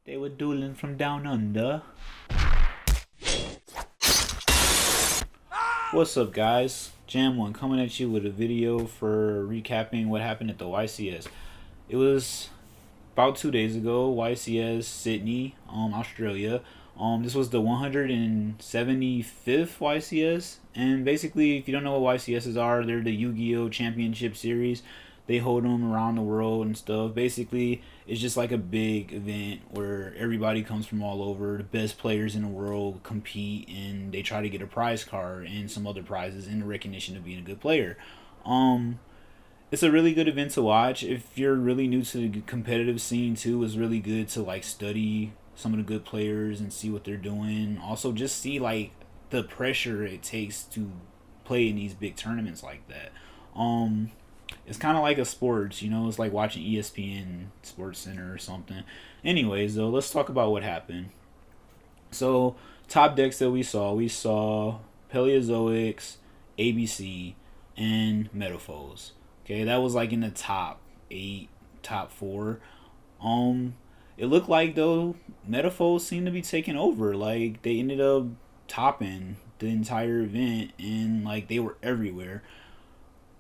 They were dueling from down under. What's up, guys? Jam1 coming at you with a video for recapping what happened at the YCS. It was about 2 days ago, YCS Sydney, Australia. This was the 175th YCS, and basically, if you don't know what YCSs are, they're the Yu-Gi-Oh! Championship Series. They hold them around the world and stuff. Basically, it's just like a big event where everybody comes from all over. The best players in the world compete, and they try to get a prize card and some other prizes in recognition of being a good player. It's a really good event to watch. If you're really new to the competitive scene too, it's really good to like study some of the good players and see what they're doing. Also, just see like the pressure it takes to play in these big tournaments like that. It's kind of like a sports, you know. It's like watching ESPN Sports Center or something. Anyways, though, let's talk about what happened. So, top decks that we saw Paleozoics, ABC, and Metaphors. Okay, that was like in the top 8, top 4. It looked like though Metaphors seemed to be taking over. Like they ended up topping the entire event, and like they were everywhere.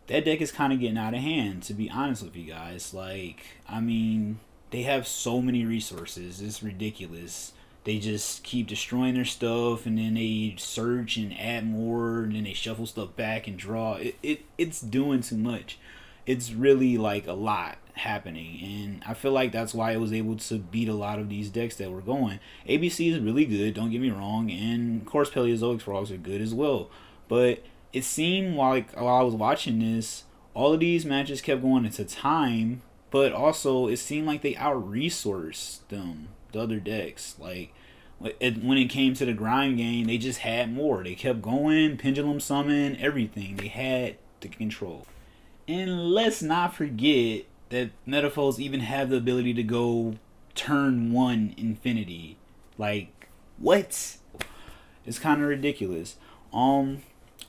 That deck is kind of getting out of hand, to be honest with you guys. Like, I mean, they have so many resources. It's ridiculous. They just keep destroying their stuff, and then they search and add more, and then they shuffle stuff back and draw. It's doing too much. It's really like a lot happening, and I feel like that's why it was able to beat a lot of these decks that were going. ABC is really good, don't get me wrong, and of course Paleozoic frogs are good as well. But it seemed like while I was watching this, all of these matches kept going into time, but also it seemed like they out resourced them, the other decks. Like when it came to the grind game, they just had more. They kept going, pendulum summon, everything. They had the control. And let's not forget that Metaphors even have the ability to go turn 1 infinity. Like, what? It's kind of ridiculous.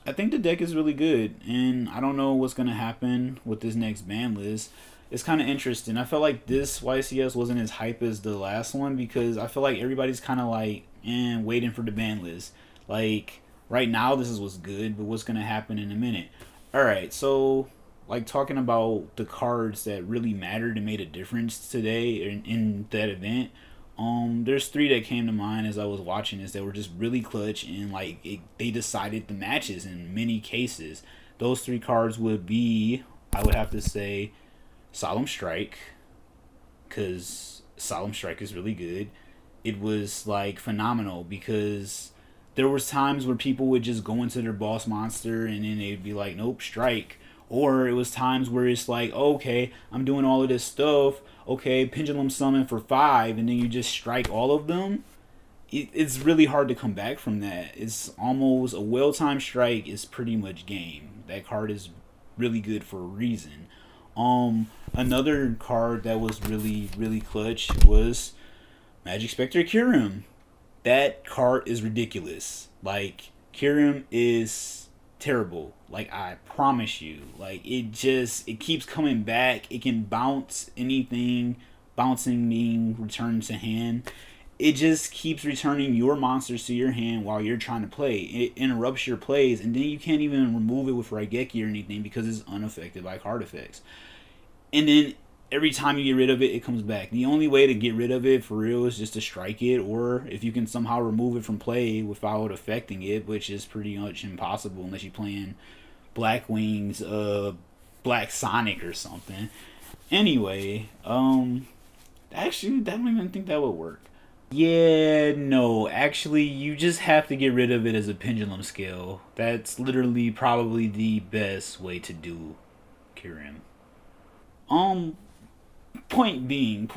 I think the deck is really good, and I don't know what's gonna happen with this next ban list. It's kind of interesting. I felt like this YCS wasn't as hype as the last one because I feel like everybody's kind of like, waiting for the ban list. Like right now, this is what's good, but what's gonna happen in a minute? All right, so like talking about the cards that really mattered and made a difference today in that event. There's 3 that came to mind as I was watching this that were just really clutch, and like they decided the matches in many cases. Those 3 cards would be, I would have to say, Solemn Strike, because Solemn Strike is really good. It was like phenomenal because there was times where people would just go into their boss monster and then they'd be like, nope, strike. Or it was times where it's like, okay, I'm doing all of this stuff. Okay, pendulum summon for 5, and then you just strike all of them. It's really hard to come back from that. It's almost a well-timed strike is pretty much game. That card is really good for a reason. Another card that was really clutch was Magic Spectre Kyurem. That card is ridiculous. Like, Kyurem is terrible. Like, I promise you. Like, it keeps coming back. It can bounce anything, bouncing being returned to hand. It just keeps returning your monsters to your hand while you're trying to play. It interrupts your plays, and then you can't even remove it with Raigeki or anything because it's unaffected by card effects. And then every time you get rid of it, it comes back. The only way to get rid of it for real is just to strike it, or if you can somehow remove it from play without affecting it, which is pretty much impossible unless you're playing Black Wings, Black Sonic or something. Anyway, actually, I don't even think that would work. Yeah, no, actually, you just have to get rid of it as a pendulum scale. That's literally probably the best way to do Kyurem. Um, point being,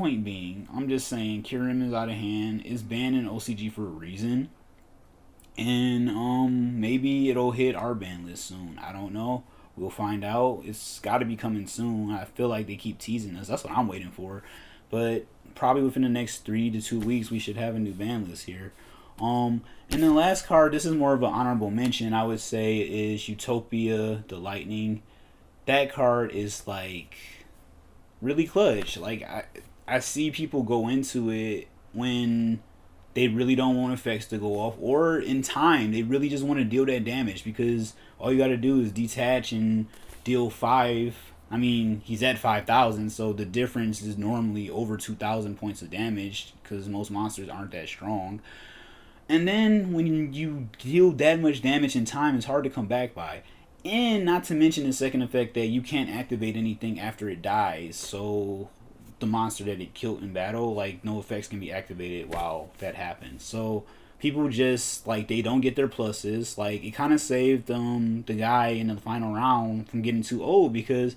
I'm just saying Kyurem is out of hand. It's banned in OCG for a reason. And maybe it'll hit our ban list soon. I don't know. We'll find out. It's got to be coming soon. I feel like they keep teasing us. That's what I'm waiting for. But probably within the next 3 to 2 weeks, we should have a new ban list here. And the last card, this is more of an honorable mention, I would say, is Utopia, the Lightning. That card is like really clutch. Like I see people go into it when they really don't want effects to go off, or in time they really just want to deal that damage, because all you got to do is detach and deal 5. I mean, he's at 5,000, so the difference is normally over 2,000 points of damage, because most monsters aren't that strong. And then when you deal that much damage in time, it's hard to come back by. And not to mention the second effect, that you can't activate anything after it dies. So the monster that it killed in battle, like, no effects can be activated while that happens. So people just, like, they don't get their pluses. Like, it kind of saved the guy in the final round from getting too old, because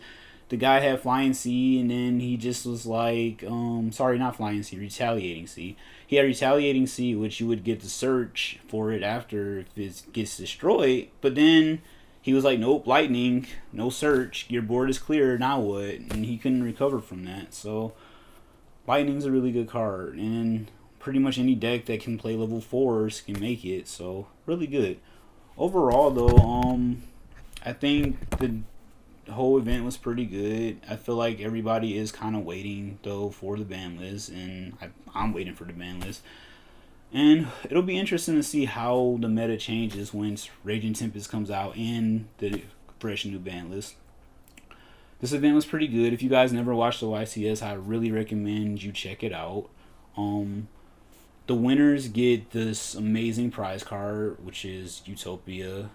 the guy had Flying Sea, and then he just was like, sorry, not Flying Sea, Retaliating Sea. He had Retaliating Sea, which you would get to search for it after if it gets destroyed. But then he was like, nope, Lightning, no search, your board is clear, now what? And he couldn't recover from that. So Lightning's a really good card, and pretty much any deck that can play level 4s can make it. So really good. Overall, though, I think the whole event was pretty good. I feel like everybody is kind of waiting, though, for the ban list, and I'm waiting for the ban list. And it'll be interesting to see how the meta changes once Raging Tempest comes out and the fresh new ban list. This event was pretty good. If you guys never watched the YCS, I really recommend you check it out. The winners get this amazing prize card, which is Utopia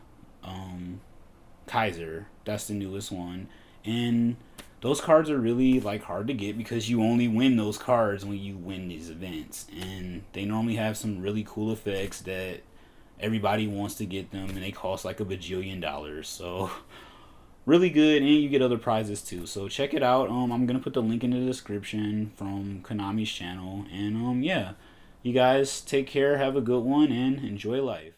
Kaiser. That's the newest one. And those cards are really, like, hard to get, because you only win those cards when you win these events, and they normally have some really cool effects that everybody wants to get them, and they cost like $1 bajillion. So really good, and you get other prizes too. So check it out. I'm gonna put the link in the description from Konami's channel, and yeah, you guys take care, have a good one, and enjoy life.